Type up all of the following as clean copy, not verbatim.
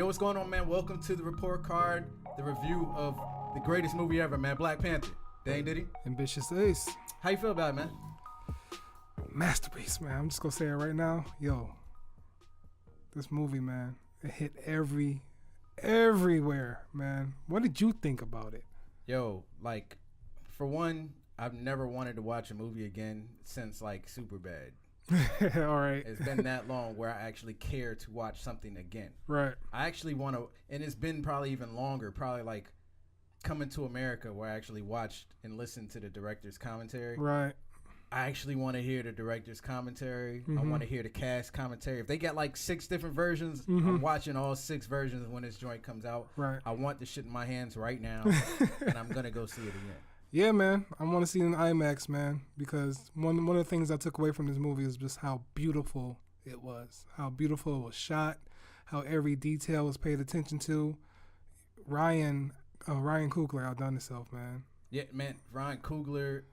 Yo, what's going on, man? Welcome to the report card, the review of the greatest movie ever, man, Black Panther. Dang, did he? Ambitious Ace. How you feel about it, man? Masterpiece, man. I'm just gonna say it right now. Yo, this movie, man, it hit everywhere, man. What did you think about it? Yo, like, for one, I've never wanted to watch a movie again since, like, Superbad. All right. It's been that long where I actually care to watch something again. Right. I actually want to, and it's been probably even longer, probably like Coming to America, where I actually watched and listened to the director's commentary. Right. I actually want to hear the director's commentary. I want to hear the cast commentary. If they got like 6 different versions, I'm watching all 6 versions when this joint comes out. Right. I want the shit in my hands right now, and I'm going to go see it again. Yeah, man. I want to see it in IMAX, man, because one of the things I took away from this movie is just how beautiful it was, how beautiful it was shot, how every detail was paid attention to. Ryan Coogler outdone himself, man. Yeah, man. Ryan Coogler,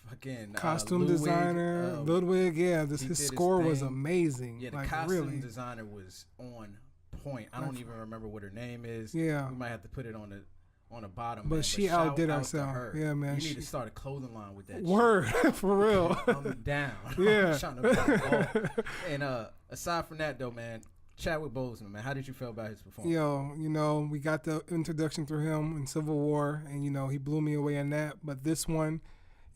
fucking costume Ludwig, designer, Ludwig. Yeah, his score was amazing. Yeah, the like, costume really. designer was on point. I don't even remember what her name is. Yeah, we might have to put it on the bottom. But man. she outdid herself. Her. Yeah, man. You need to start a clothing line with that. Word for real. I'm down. Yeah. I'm trying to and aside from that, though, man, Chadwick Boseman, man, how did you feel about his performance? Yo, we got the introduction through him in Civil War, and he blew me away in that. But this one,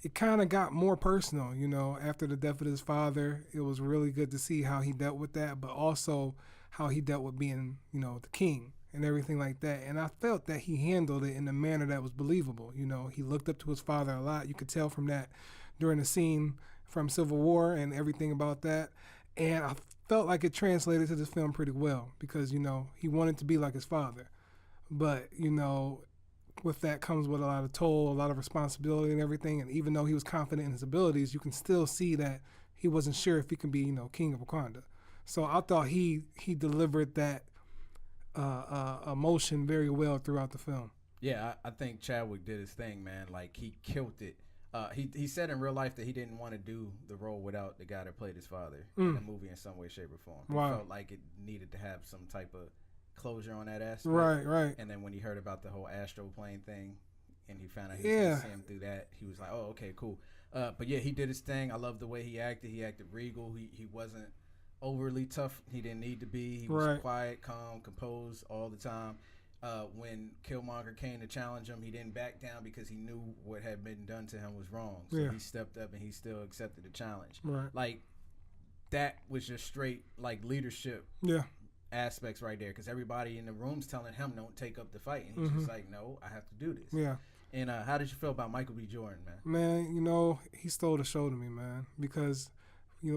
it kind of got more personal. After the death of his father, it was really good to see how he dealt with that, but also how he dealt with being, the king and everything like that. And I felt that he handled it in a manner that was believable. He looked up to his father a lot. You could tell from that during the scene from Civil War and everything about that. And I felt like it translated to this film pretty well because, he wanted to be like his father. But, with that comes with a lot of toll, a lot of responsibility and everything. And even though he was confident in his abilities, you can still see that he wasn't sure if he could be, king of Wakanda. So I thought he delivered that emotion very well throughout the film. Yeah, I think Chadwick did his thing, man. Like, he killed it. He said in real life that he didn't want to do the role without the guy that played his father in the movie in some way, shape, or form. Wow. He felt like it needed to have some type of closure on that aspect. Right. And then when he heard about the whole astro plane thing and he found out he was going to see him through that, he was like, oh, okay, cool. But yeah, he did his thing. I love the way he acted. He acted regal. He wasn't overly tough. He didn't need to be. He was quiet, calm, composed all the time. When Killmonger came to challenge him, he didn't back down because he knew what had been done to him was wrong. So he stepped up and he still accepted the challenge. Right. Like, that was just straight, like, leadership aspects right there, because everybody in the room's telling him don't take up the fight. And he's just like, no, I have to do this. Yeah. And how did you feel about Michael B. Jordan, man? Man, he stole the show to me, man, because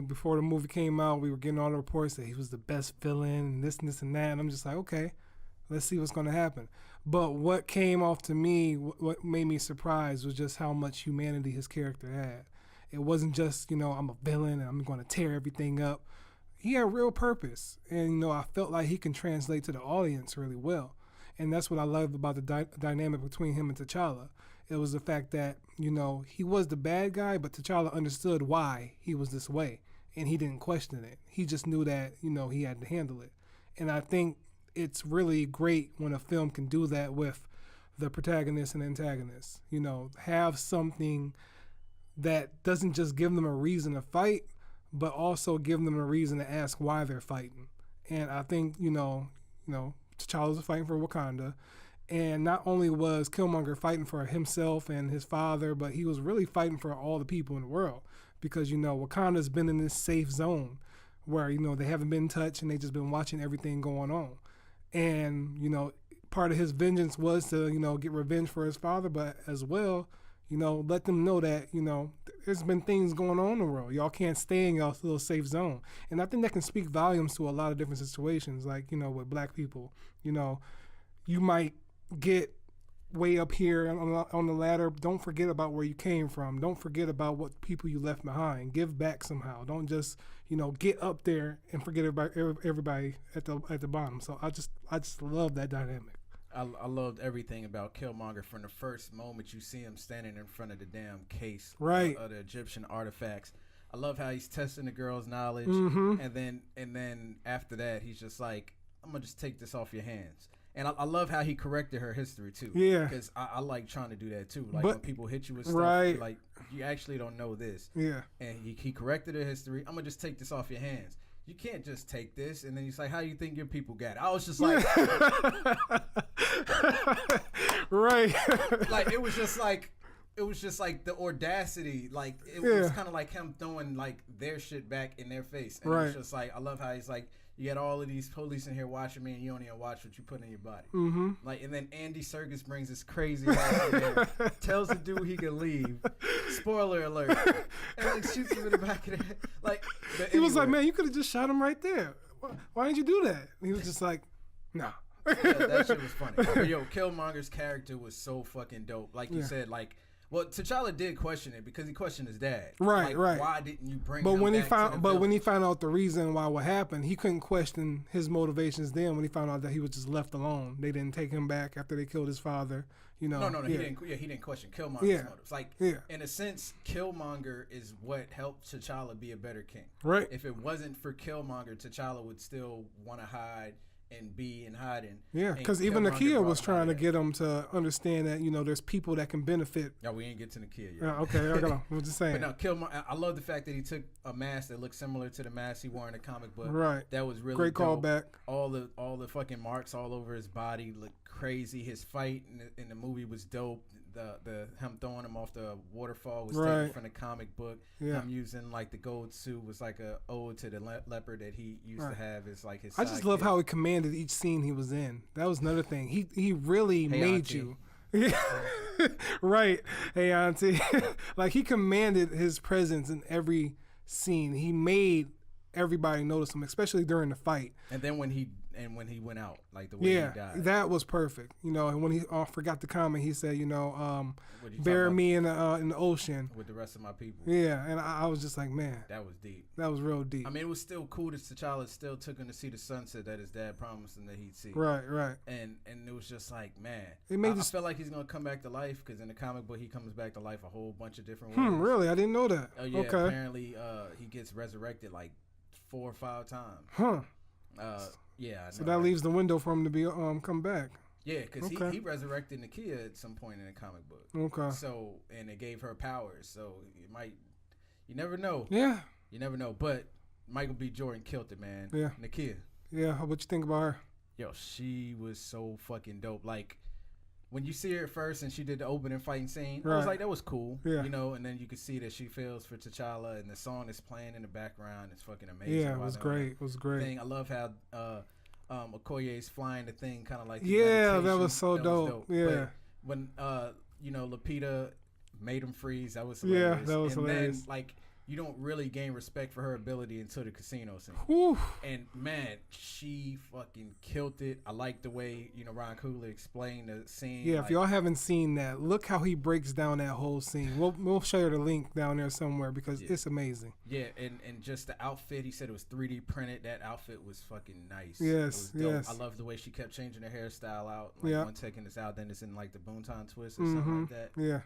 before the movie came out, we were getting all the reports that he was the best villain and this and that. And I'm just like, okay, let's see what's going to happen. But what came off to me, what made me surprised was just how much humanity his character had. It wasn't just, I'm a villain and I'm going to tear everything up. He had real purpose. And, I felt like he can translate to the audience really well. And that's what I loved about the dynamic between him and T'Challa. It was the fact that, he was the bad guy, but T'Challa understood why he was this way. And he didn't question it. He just knew that, he had to handle it. And I think it's really great when a film can do that with the protagonist and antagonist. Have something that doesn't just give them a reason to fight, but also give them a reason to ask why they're fighting. And I think, T'Challa was fighting for Wakanda. And not only was Killmonger fighting for himself and his father, but he was really fighting for all the people in the world. Because, Wakanda's been in this safe zone where, they haven't been touched and they just been watching everything going on. And, part of his vengeance was to, get revenge for his father, but as well, let them know that, there's been things going on in the world. Y'all can't stay in y'all's little safe zone. And I think that can speak volumes to a lot of different situations, like, with black people. You might get way up here on the ladder. Don't forget about where you came from. Don't forget about what people you left behind. Give back somehow. Don't just, get up there and forget everybody at the bottom. So I just love that dynamic. I loved everything about Killmonger from the first moment you see him standing in front of the damn case of the Egyptian artifacts. I love how he's testing the girl's knowledge, and then after that he's just like, I'm gonna just take this off your hands. And I love how he corrected her history too. Yeah. Because I like trying to do that too. Like But, when people hit you with stuff, right. like you actually don't know this. Yeah. And he corrected her history. I'm gonna just take this off your hands. You can't just take this. And then he's like, how do you think your people got it? I was just like, right. like it was just like the audacity. Like it was kind of like him throwing like their shit back in their face. And it was just like, I love how he's like, you got all of these police in here watching me, and you don't even watch what you put in your body. Mm-hmm. Like, and then Andy Serkis brings this crazy ass in there, tells the dude he can leave. Spoiler alert! And like shoots him in the back of the head. Like he was like, "Man, you could have just shot him right there. Why didn't you do that?" And he was just like, "Nah." Yeah, that shit was funny. But yo, Killmonger's character was so fucking dope. Like you said, like. Well, T'Challa did question it because he questioned his dad. Right, like, right. Why didn't you bring but him when back he found, to the but when he village? found out the reason why what happened, he couldn't question his motivations. Then when he found out that he was just left alone, they didn't take him back after they killed his father. You know, No, he didn't. Yeah, he didn't question Killmonger's motives. Like, in a sense, Killmonger is what helped T'Challa be a better king. Right. If it wasn't for Killmonger, T'Challa would still want to hide and be in hiding. Yeah, because even Nakia was trying to get him to understand that, you know, there's people that can benefit. Yeah, we ain't get to Nakia yet. Okay, I got I'm just saying. But no, Killmonger, I love the fact that he took a mask that looked similar to the mask he wore in the comic book. Right. That was really great dope. callback. All the fucking marks all over his body looked crazy. His fight in the movie was dope. The him throwing him off the waterfall was taken from the comic book. Yeah. Him using like the gold suit was like a ode to the leopard that he used to have as like his. I just love how he commanded each scene he was in. That was another thing. He really made you. Right. Hey, auntie. Like he commanded his presence in every scene. He made everybody notice him, especially during the fight. And then when he went out, like the way he died. That was perfect. You know, and when he forgot the comment, he said, you know, bury me in the ocean with the rest of my people. Yeah, and I was just like, man, that was deep. That was real deep. I mean, it was still cool that T'Challa still took him to see the sunset that his dad promised him that he'd see. Right. And it was just like, man, I felt like he's gonna come back to life because in the comic book he comes back to life a whole bunch of different ways. Really? I didn't know that. Oh yeah. Okay. Apparently, he gets resurrected like 4 or 5 times. Yeah. So that leaves the window for him to be come back. Yeah, because he resurrected Nakia at some point in the comic book. Okay. So and it gave her powers. So you never know. Yeah. You never know. But Michael B. Jordan killed it, man. Yeah. Nakia. Yeah. What you think about her? Yo, she was so fucking dope. Like when you see her at first and she did the opening fighting scene, I was like, that was cool. Yeah. You know, and then you could see that she feels for T'Challa and the song is playing in the background. It's fucking amazing. Yeah, it was great. It was great. I love how Okoye's flying the thing kind of like that was so dope. Yeah. But when Lupita made him freeze, that was hilarious. Yeah, that was hilarious. Then, like, you don't really gain respect for her ability until the casino scene. Whew. And man, she fucking killed it. I like the way Ryan Coogler explained the scene. Yeah, if y'all haven't seen that, look how he breaks down that whole scene. We'll share the link down there somewhere because it's amazing. Yeah, and just the outfit. He said it was 3D printed. That outfit was fucking nice. Yes, yes. I love the way she kept changing her hairstyle out. Like one second it's out, then it's in like the Boonton twist or something like that. Yeah.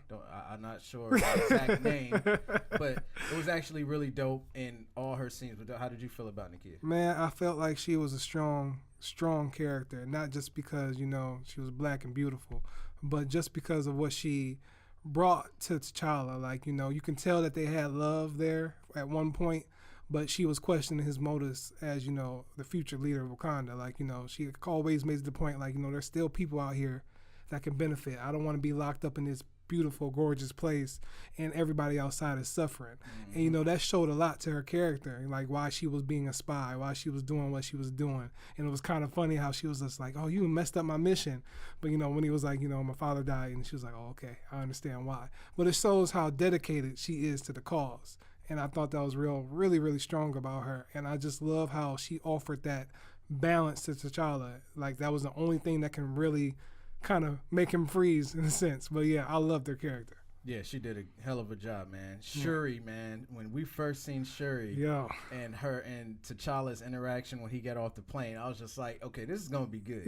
I'm not sure the exact name, but it was actually really dope in all her scenes. But how did you feel about Nakia? Man, I felt like she was a strong character, not just because she was black and beautiful, but just because of what she brought to T'Challa. Like you can tell that they had love there at one point, but she was questioning his motives as the future leader of Wakanda. Like she always makes the point like there's still people out here that can benefit. I don't want to be locked up in this beautiful, gorgeous place and everybody outside is suffering. Mm-hmm. And that showed a lot to her character, like why she was being a spy, why she was doing what she was doing. And it was kind of funny how she was just like, oh, you messed up my mission. But when he was like, my father died, and she was like, oh, okay, I understand why. But it shows how dedicated she is to the cause. And I thought that was really, really strong about her. And I just love how she offered that balance to T'Challa. Like that was the only thing that can really kind of make him freeze in a sense. But yeah, I love their character. Yeah, she did a hell of a job, man. Shuri, man, when we first seen Shuri and her and T'Challa's interaction when he got off the plane, I was just like, okay, this is gonna be good.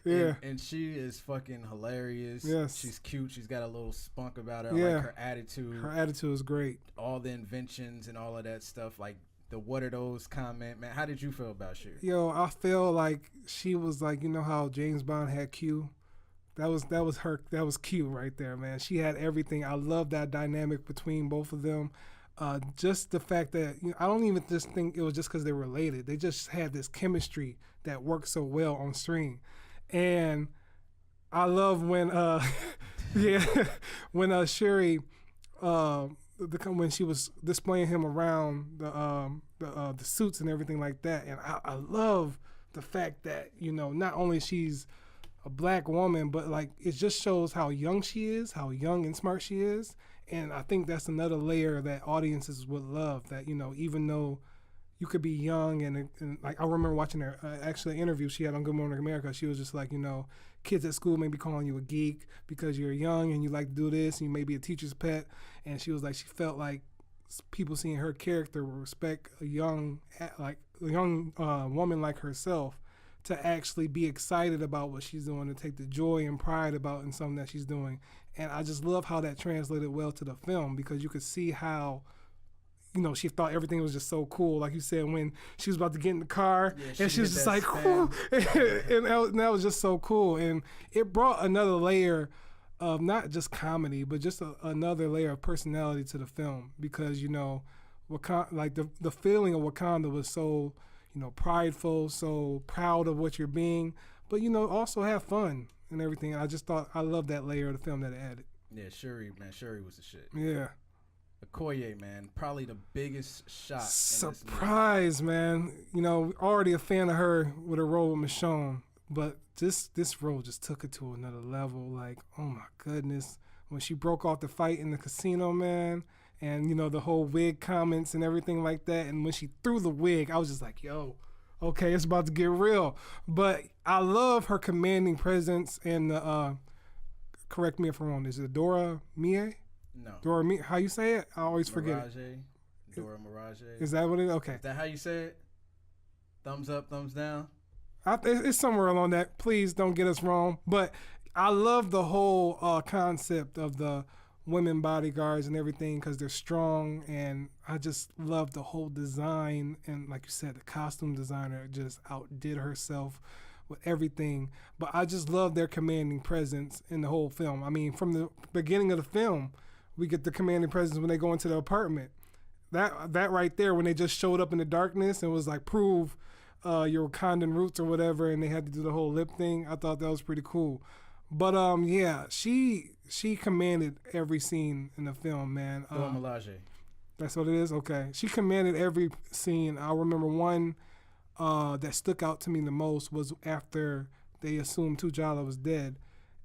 Yeah. And she is fucking hilarious. Yes. She's cute. She's got a little spunk about her. Yeah. I like her attitude. Her attitude is great. All the inventions and all of that stuff, like the what are those comment, man. How did you feel about Shuri? Yo, I feel like she was like, you know how James Bond had Q? That was Q right there, man. She had everything. I love that dynamic between both of them. Just the fact that I don't even just think it was just because they were related. They just had this chemistry that worked so well on screen, and I love when when Shuri when she was displaying him around the suits and everything like that, and I love the fact that not only she's a black woman, but like it just shows how young she is, how young and smart she is. And I think that's another layer that audiences would love, that, even though you could be young and like I remember watching her actually interview she had on Good Morning America. She was just like, kids at school may be calling you a geek because you're young and you like to do this and you may be a teacher's pet. And she was like, she felt like people seeing her character would respect a young woman like herself to actually be excited about what she's doing, to take the joy and pride about in something that she's doing. And I just love how that translated well to the film, because you could see how, she thought everything was just so cool. Like you said, when she was about to get in the car, and she was just like, cool. And that was just so cool. And it brought another layer of not just comedy, but just another layer of personality to the film, because, Wakanda, like the feeling of Wakanda was so, prideful, so proud of what you're being, but, also have fun and everything. I just thought, I love that layer of the film that it added. Yeah, Shuri was the shit. Yeah. Okoye, man, probably the biggest shot. Surprise, man. Already a fan of her with her role with Michonne, but this role just took it to another level. Like, oh my goodness. When she broke off the fight in the casino, man, and, the whole wig comments and everything like that, and when she threw the wig, I was just like, yo, okay, it's about to get real. But I love her commanding presence and correct me if I'm wrong, is it Dora Mie? No. Dora Mie, how you say it? I always forget it. Dora Milaje. Is that what it is? Okay. Is that how you say it? Thumbs up, thumbs down? It's somewhere along that. Please don't get us wrong. But I love the whole concept of the women bodyguards and everything, because they're strong, and I just love the whole design. And like you said, the costume designer just outdid herself with everything. But I just love their commanding presence in the whole film. I mean, from the beginning of the film, we get the commanding presence when they go into the apartment. That right there, when they just showed up in the darkness and was like, prove your Wakandan roots or whatever, and they had to do the whole lip thing. I thought that was pretty cool. But yeah, she commanded every scene in the film, man. Dora Milaje. That's what it is? Okay. She commanded every scene. I remember one that stuck out to me the most was after they assumed T'Challa was dead,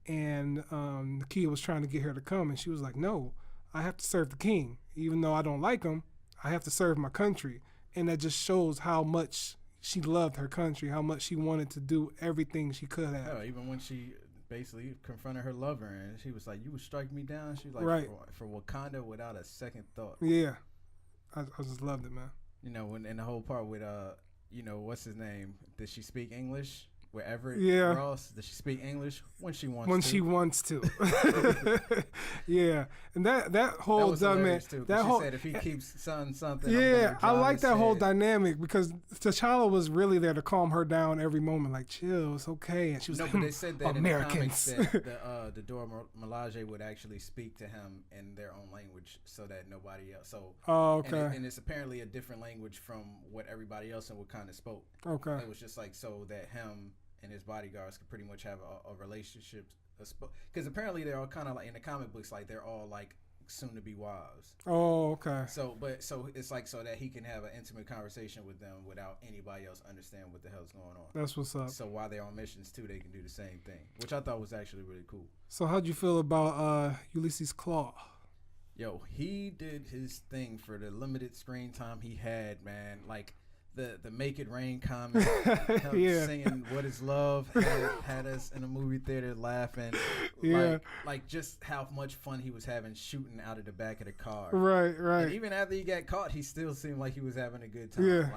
and the kid was trying to get her to come, and she was like, no, I have to serve the king. Even though I don't like him, I have to serve my country. And that just shows how much she loved her country, how much she wanted to do everything she could have. Hell, even when she basically confronted her lover and she was like, you would strike me down? She was like, right. for Wakanda without a second thought. Yeah. I just loved it, man. When in the whole part with, what's his name? Did she speak English? Wherever Ross, does she speak English when she wants to? When she wants to. Yeah. And that whole dynamic. That whole said if he keeps something. Yeah, I like that whole dynamic, because T'Challa was really there to calm her down every moment, like, chill, it's okay. And she was like, but they said that Americans. in the comics that the Dora Milaje would actually speak to him in their own language so that nobody else. So, okay. And it's apparently a different language from what everybody else in Wakanda spoke. Okay. It was just like so that him and his bodyguards could pretty much have a relationship, because apparently they're all kind of like in the comic books, like they're all like soon to be wives. Oh, okay. So it's like so that he can have an intimate conversation with them without anybody else understand what the hell's going on. That's what's up. So while they're on missions too, they can do the same thing, which I thought was actually really cool. So how'd you feel about Ulysses Claw? Yo, he did his thing for the limited screen time he had, man. Like the Make It Rain comment, singing What Is Love had us in a movie theater laughing. Yeah. Like just how much fun he was having shooting out of the back of the car. Right. And even after he got caught, he still seemed like he was having a good time.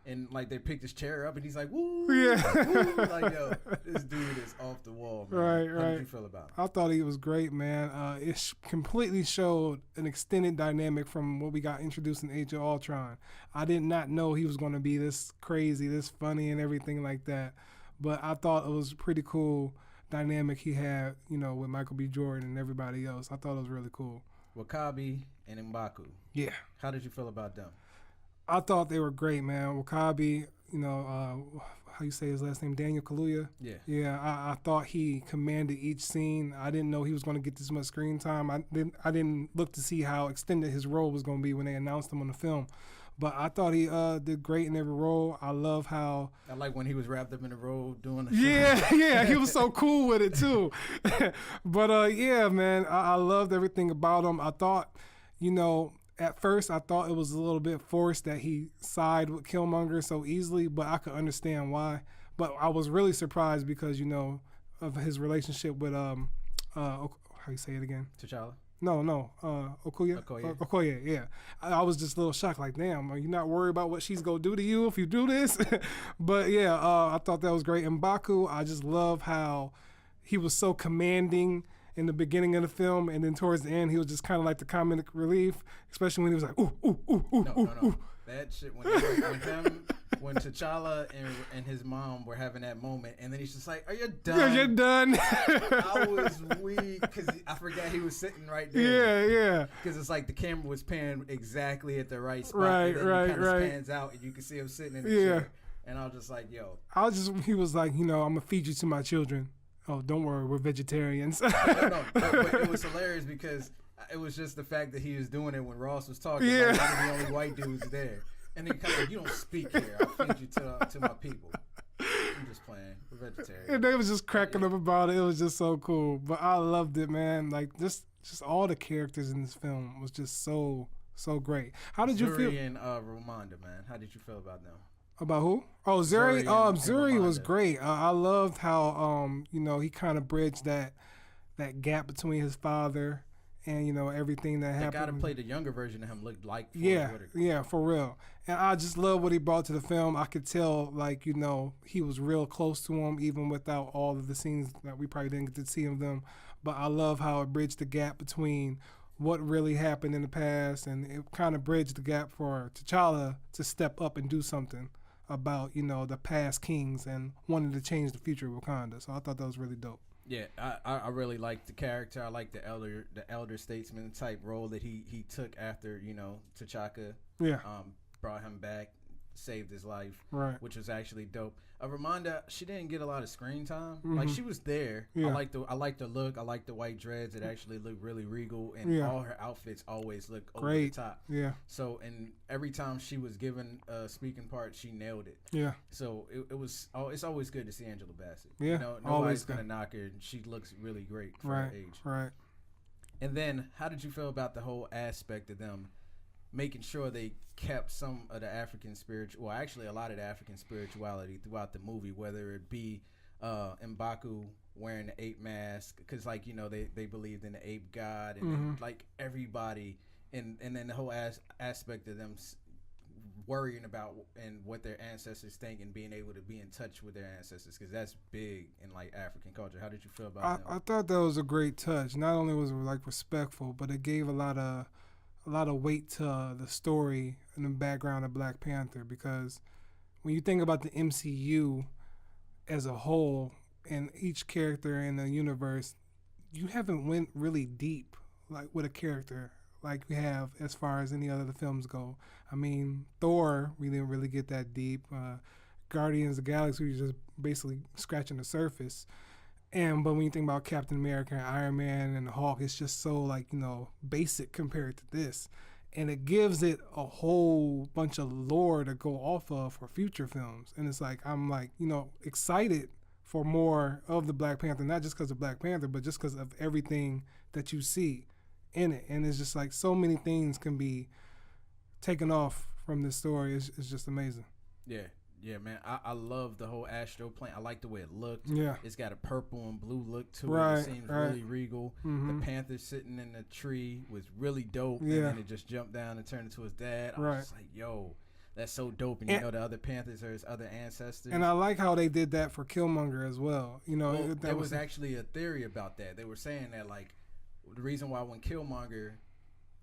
and like they picked his chair up, and he's like, "Woo, Yeah. woo." Like, yo, this dude is off the wall, man. Right, How did you feel about it? I thought he was great, man. It completely showed an extended dynamic from what we got introduced in Age of Ultron. I did not know he was going to be this crazy, this funny, and everything like that. But I thought it was pretty cool dynamic he had, you know, with Michael B. Jordan and everybody else. I thought it was really cool. Wakabi and M'Baku. Yeah. How did you feel about them? I thought they were great, man. Wakabi, you know, how you say his last name, Daniel Kaluuya? Yeah. Yeah, I thought he commanded each scene. I didn't know he was going to get this much screen time. I didn't look to see how extended his role was going to be when they announced him on the film. But I thought he did great in every role. I love how... I like when he was wrapped up in a robe doing the Yeah, he was so cool with it, too. But, yeah, man, I loved everything about him. I thought, you know, at first I thought it was a little bit forced that he sided with Killmonger so easily, but I could understand why. But I was really surprised because, you know, of his relationship with, how you say it again? T'Challa? No, Okoye. Okoye, yeah. I was just a little shocked, like, damn, are you not worried about what she's going to do to you if you do this? But, yeah, I thought that was great. And M'Baku, I just love how he was so commanding in the beginning of the film, and then towards the end, he was just kind of like the comic relief, especially when he was like, ooh, ooh, ooh, ooh, no. ooh. That shit, when T'Challa and his mom were having that moment, and then he's just like, "Are you done?" Yeah, you're done. I was weak because I forgot he was sitting right there. Yeah. Because it's like the camera was panning exactly at the right spot. Right. And then it kind of pans out, and you can see him sitting in the chair. And I was just like, "Yo." He was like, you know, I'm gonna feed you to my children. Oh, don't worry, we're vegetarians. No, but it was hilarious because it was just the fact that he was doing it when Ross was talking. Yeah. Like, one of the only white dudes there. And then kind of like, you don't speak here. I'll feed you to my people. I'm just playing. We're vegetarian. And they was just cracking up about it. It was just so cool. But I loved it, man. Like, just all the characters in this film was just so great. How did you feel? Zuri and Ramonda, man. How did you feel about them? About who? Oh, Zuri. Zuri was great. I loved how you know, he kind of bridged that gap between his father and, you know, everything that happened. The guy that played the younger version of him looked like Forrest Whitaker. Yeah, for real. And I just love what he brought to the film. I could tell, like, you know, he was real close to him, even without all of the scenes that we probably didn't get to see of them. But I love how it bridged the gap between what really happened in the past, and it kind of bridged the gap for T'Challa to step up and do something about, you know, the past kings and wanting to change the future of Wakanda. So I thought that was really dope. Yeah, I really liked the character. I liked the elder statesman type role that he took after, you know, T'Chaka brought him back, saved his life, right, which was actually dope. Ramonda, she didn't get a lot of screen time. Mm-hmm. Like, she was there. Yeah. I liked the look. I liked the white dreads. It actually looked really regal, and all her outfits always look over the top. Yeah. So, and every time she was given a speaking part, she nailed it. Yeah. So it's always good to see Angela Bassett. Yeah. You know, nobody's gonna knock her. She looks really great for her age. Right. And then, how did you feel about the whole aspect of them making sure they kept some of the African spiritual, well, actually a lot of the African spirituality throughout the movie, whether it be M'Baku wearing the ape mask, because, like, you know, they believed in the ape god, and then, like, everybody, and then the whole aspect of them worrying about and what their ancestors think and being able to be in touch with their ancestors, because that's big in, like, African culture. How did you feel about that? I thought that was a great touch. Not only was it, like, respectful, but it gave a lot of weight to the story and the background of Black Panther, because when you think about the MCU as a whole and each character in the universe, you haven't went really deep, like, with a character like we have as far as any other films go. I mean, Thor, we didn't really get that deep. Guardians of the Galaxy, we were just basically scratching the surface. But when you think about Captain America and Iron Man and the Hulk, it's just so, like, you know, basic compared to this. And it gives it a whole bunch of lore to go off of for future films. And it's like, I'm, like, you know, excited for more of the Black Panther, not just because of Black Panther, but just because of everything that you see in it. And it's just like so many things can be taken off from this story. It's just amazing. Yeah, man. I love the whole astro plane. I like the way it looked. Yeah. It's got a purple and blue look to it. It seems really regal. Mm-hmm. The panther sitting in the tree was really dope. Yeah. And then it just jumped down and turned into his dad. I was just like, yo. That's so dope, and you know the other Panthers are his other ancestors. And I like how they did that for Killmonger as well. You know, well, there was actually a theory about that. They were saying that like the reason why when Killmonger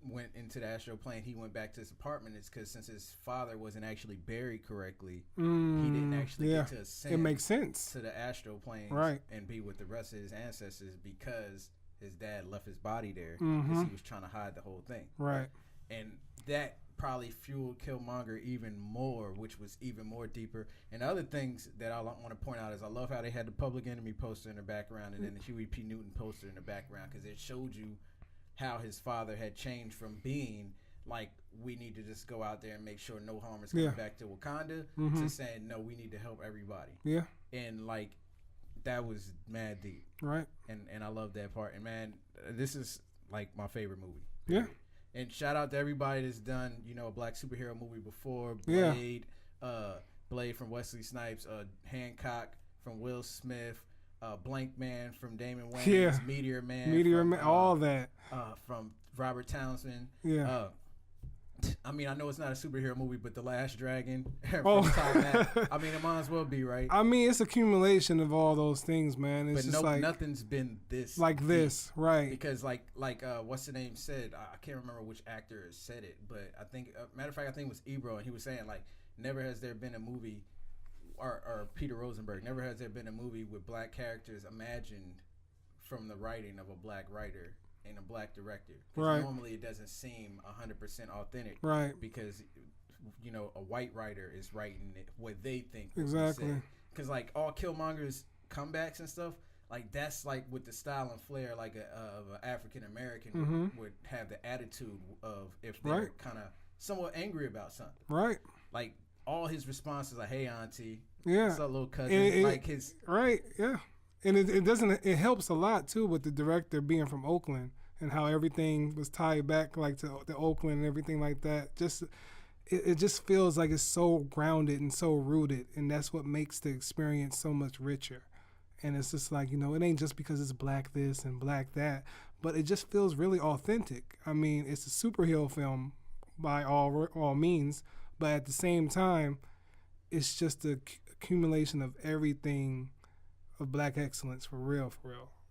went into the astral plane, he went back to his apartment is because since his father wasn't actually buried correctly, he didn't actually get to ascend. It makes sense to the astral plane, right, and be with the rest of his ancestors because his dad left his body there because he was trying to hide the whole thing, right? And that probably fueled Killmonger even more, which was even more deeper. And other things that I want to point out is I love how they had the Public Enemy poster in the background and then the Huey P. Newton poster in the background because it showed you how his father had changed from being like, we need to just go out there and make sure no harm is coming back to Wakanda to saying, no, we need to help everybody. Yeah. And like, that was mad deep. Right. And I love that part. And man, this is like my favorite movie. Yeah. And shout out to everybody that's done, you know, a black superhero movie before. Blade, Blade from Wesley Snipes, Hancock from Will Smith, Blank Man from Damon Wayans, Meteor Man, all that from Robert Townsend. Yeah. I mean, I know it's not a superhero movie, but The Last Dragon. I mean, it might as well be, right? I mean, it's accumulation of all those things, man. It's but just like nothing's been this like deep. This, right? Because like what's the name said? I can't remember which actor said it, but I think matter of fact, I think it was Ebro, and he was saying like, never has there been a movie, or Peter Rosenberg, never has there been a movie with black characters imagined from the writing of a black writer and a black director. Right. Normally it doesn't seem 100% authentic. Right. Because, you know, a white writer is writing it what they think. Exactly. Because like all Killmonger's comebacks and stuff, like that's like with the style and flair like of an African American would have the attitude of if they're kind of somewhat angry about something. Right. Like all his responses are, "Hey, auntie." Yeah. What's up, little cousin? Like his. Right. Yeah. And it helps a lot too with the director being from Oakland and how everything was tied back like to the Oakland and everything like that. It just feels like it's so grounded and so rooted, and that's what makes the experience so much richer. And it's just like, you know, it ain't just because it's black this and black that, but it just feels really authentic. I mean, it's a superhero film by all means, but at the same time, it's just the accumulation of everything of black excellence for real,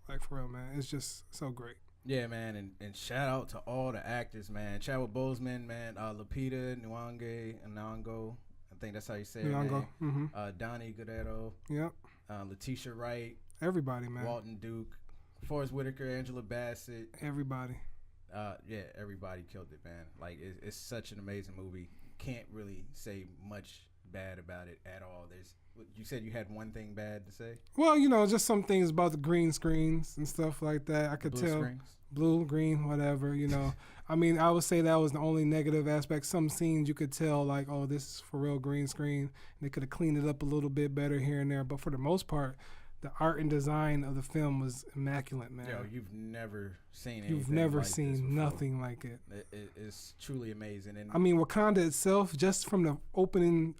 man. It's just so great. Yeah, man, and shout out to all the actors, man. Chadwick Boseman, man, Lupita Nyong'o, I think that's how you say it. Nyong'o. Donnie Guerrero. Yep. Letitia Wright. Everybody, man. Walton Duke. Forrest Whitaker, Angela Bassett. Everybody. Yeah, everybody killed it, man. Like, it's such an amazing movie. Can't really say much bad about it at all. You said you had one thing bad to say? Well, you know, just some things about the green screens and stuff like that. I could tell. Screens? Blue, green, whatever, you know. I mean, I would say that was the only negative aspect. Some scenes you could tell, like, oh, this is for real green screen. They could have cleaned it up a little bit better here and there. But for the most part, the art and design of the film was immaculate, man. Yo, you've never seen anything You've never like seen nothing like it. It's truly amazing. And I mean, Wakanda itself, just from the opening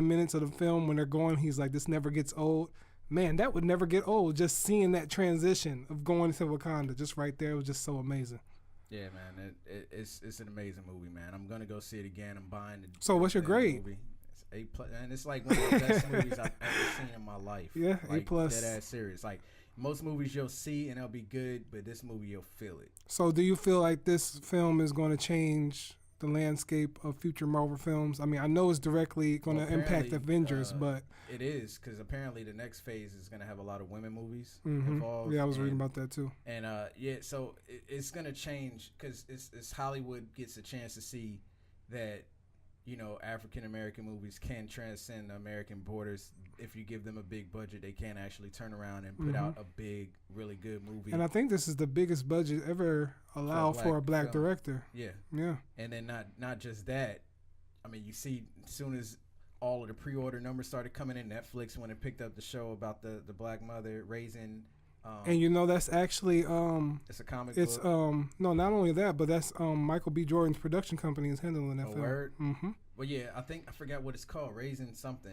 minutes of the film when they're going, he's like, this never gets old. Man, that would never get old. Just seeing that transition of going to Wakanda, just right there, was just so amazing. Yeah, man, it's an amazing movie, man. I'm gonna go see it again. I'm buying it. So, what's your grade? Movie. It's A+, and it's like one of the best movies I've ever seen in my life. Yeah, like, A+. Dead ass serious. Like most movies you'll see and they'll be good, but this movie you'll feel it. So, do you feel like this film is going to change the landscape of future Marvel films? I mean, I know it's directly going to impact Avengers, but it is, because apparently the next phase is going to have a lot of women movies involved. Yeah, I was reading about that too. And so it's going to change because it's Hollywood gets a chance to see that, you know, African American movies can transcend American borders. If you give them a big budget, they can actually turn around and put out a big, really good movie. And I think this is the biggest budget ever allowed for a black director. Yeah. Yeah. And then not just that. I mean, you see, as soon as all of the pre-order numbers started coming in, Netflix, when it picked up the show about the black mother raising. And you know, that's actually it's a comic book. No, not only that, but that's Michael B. Jordan's production company is handling that film. Word? Well, yeah, I forgot what it's called, Raising something.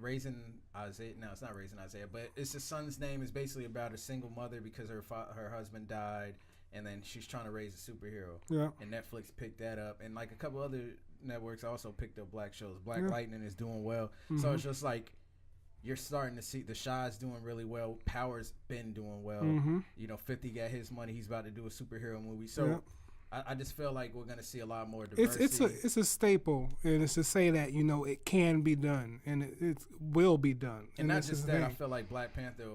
Raising Isaiah. No, it's not Raising Isaiah, but it's his son's name. Is basically about a single mother because her husband died, and then she's trying to raise a superhero. Yeah. And Netflix picked that up, and like a couple other networks also picked up black shows. Black Yeah. Lightning is doing well. Mm-hmm. So it's just like you're starting to see the Shy's doing really well. Power's been doing well. Mm-hmm. 50 got his money. He's about to do a superhero movie. So Yep. I just feel like we're gonna see a lot more diversity. It's a staple, and it's to say that it can be done, and it will be done. And not just that, I feel like Black Panther,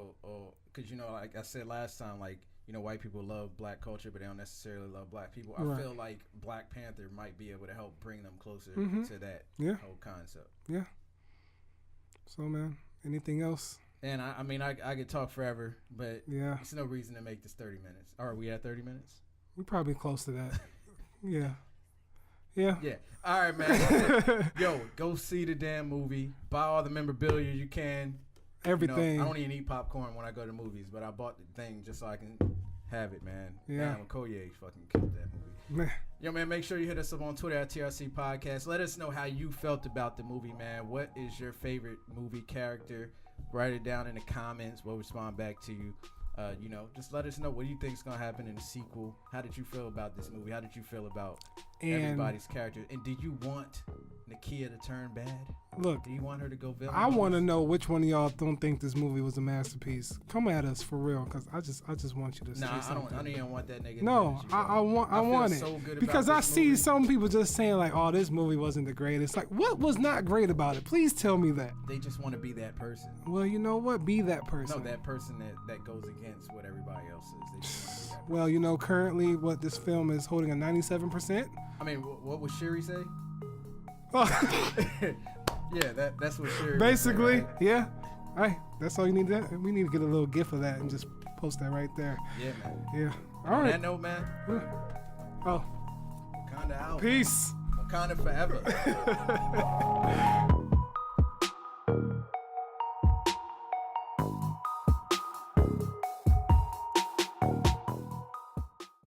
because like I said last time, like white people love black culture, but they don't necessarily love black people. I feel like Black Panther might be able to help bring them closer to that whole concept. Yeah. So man, anything else? And I could talk forever, but there's no reason to make this 30 minutes. Are we at 30 minutes? We're probably close to that. Yeah. Yeah. All right, man. Yo, go see the damn movie. Buy all the memorabilia you can. Everything. I don't even eat popcorn when I go to movies, but I bought the thing just so I can have it, man. Yeah. Damn, Okoye fucking killed that movie. Man. Yo, man, make sure you hit us up on Twitter at TRC Podcast. Let us know how you felt about the movie, man. What is your favorite movie character? Write it down in the comments. We'll respond back to you. Just let us know what do you think is going to happen in the sequel. How did you feel about this movie? How did you feel about everybody's character? And did you want Nakia to turn bad? Look, do you want her to go villain? I want to know which one of y'all don't think this movie was a masterpiece. Come at us for real, because I just want you to say something. I don't even want that nigga. No, I want it, so because I see some people just saying like, "Oh, this movie wasn't the greatest." Like, what was not great about it? Please tell me that. They just want to be that person. Well, you know what? Be that person. No, that person that goes against what everybody else is. They just want to be that person. Well, currently what this film is holding a 97%. I mean, what would Sherry say? Oh. Yeah, that's what Sherry basically, would say, right? yeah. All right, that's all you need. We need to get a little gif of that and just post that right there. Yeah, man. Yeah. All right. On that note, man. Oh. Wakanda out. Peace. Wakanda forever.